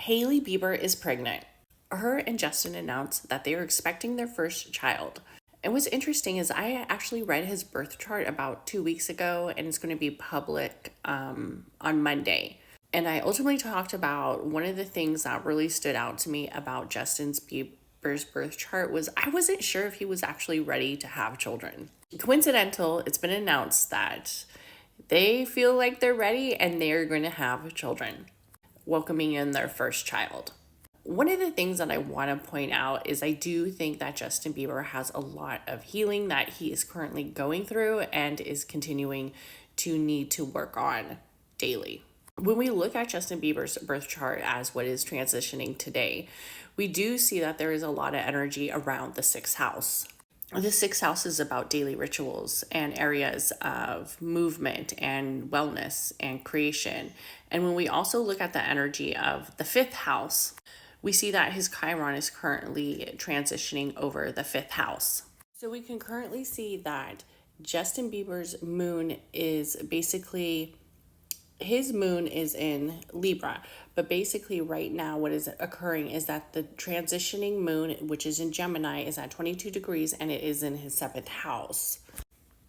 Hailey Bieber is pregnant. Her and Justin announced that they are expecting their first child. And what's interesting is I actually read his birth chart about 2 weeks ago, and it's going to be public on Monday. And I ultimately talked about one of the things that really stood out to me about Justin's Bieber's birth chart was I wasn't sure if he was actually ready to have children. Coincidental, it's been announced that they feel like they're ready and they're going to have children, welcoming in their first child. One of the things that I want to point out is I do think that Justin Bieber has a lot of healing that he is currently going through and is continuing to need to work on daily. When we look at Justin Bieber's birth chart as what is transitioning today, we do see that there is a lot of energy around the sixth house. The sixth house is about daily rituals and areas of movement and wellness and creation. And when we also look at the energy of the fifth house, we see that his Chiron is currently transitioning over the fifth house. So we can currently see that Justin Bieber's moon is basically, his moon is in Libra, but basically right now what is occurring is that the transitioning moon, which is in Gemini, is at 22 degrees and it is in his seventh house.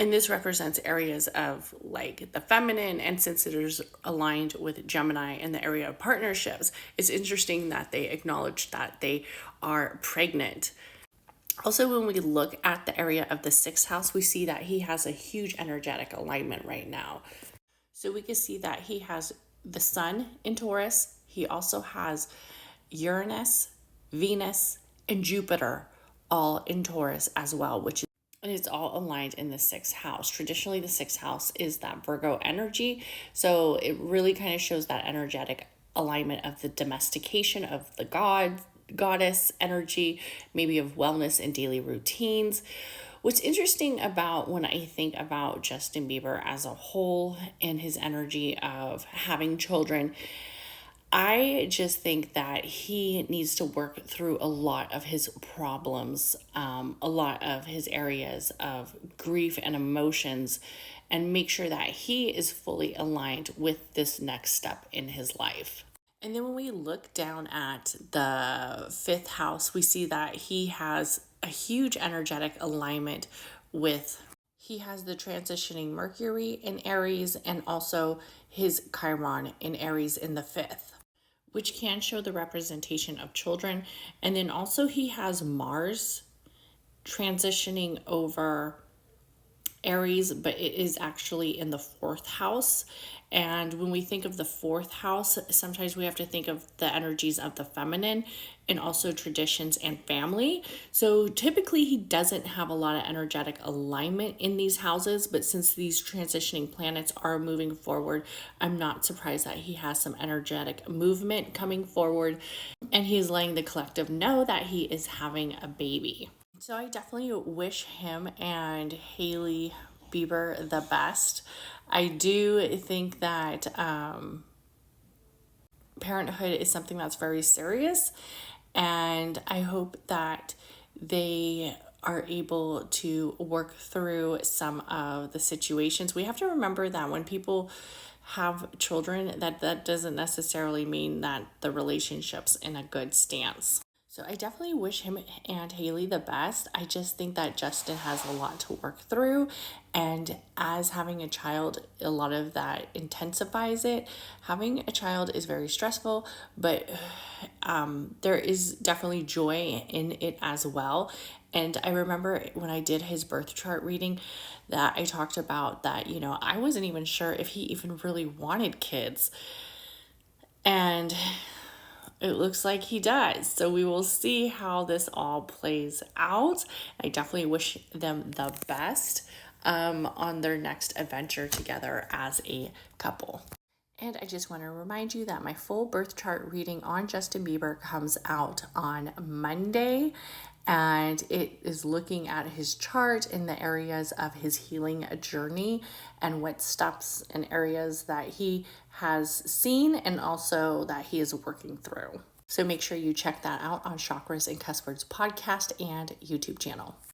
And this represents areas of like the feminine, and since it is aligned with Gemini in the area of partnerships, it's interesting that they acknowledge that they are pregnant. Also, when we look at the area of the sixth house, we see that he has a huge energetic alignment right now. So we can see that he has the sun in Taurus. He also has Uranus, Venus, and Jupiter all in Taurus as well, and it's all aligned in the sixth house. Traditionally, the sixth house is that Virgo energy. So it really kind of shows that energetic alignment of the domestication of the goddess energy, maybe of wellness and daily routines. What's interesting about when I think about Justin Bieber as a whole and his energy of having children, I just think that he needs to work through a lot of his problems, a lot of his areas of grief and emotions, and make sure that he is fully aligned with this next step in his life. And then when we look down at the fifth house, we see that he has a huge energetic alignment with, he has the transitioning Mercury in Aries and also his Chiron in Aries in the fifth, which can show the representation of children. And then also he has Mars transitioning over Aries, but it is actually in the fourth house. And when we think of the fourth house, sometimes we have to think of the energies of the feminine and also traditions and family. So typically he doesn't have a lot of energetic alignment in these houses, but since these transitioning planets are moving forward, I'm not surprised that he has some energetic movement coming forward, and he is letting the collective know that he is having a baby. So I definitely wish him and Hailey Bieber the best. I do think that parenthood is something that's very serious, and I hope that they are able to work through some of the situations. We have to remember that when people have children, that doesn't necessarily mean that the relationship's in a good stance. So I definitely wish him and Hailey the best. I just think that Justin has a lot to work through, and as having a child, a lot of that intensifies it. Having a child is very stressful, but there is definitely joy in it as well. And I remember when I did his birth chart reading that I talked about that, I wasn't even sure if he even really wanted kids. And it looks like he does. So we will see how this all plays out. I definitely wish them the best on their next adventure together as a couple. And I just want to remind you that my full birth chart reading on Justin Bieber comes out on Monday. And it is looking at his chart in the areas of his healing journey and what steps and areas that he has seen and also that he is working through. So make sure you check that out on Chakras and Cuss Words podcast and YouTube channel.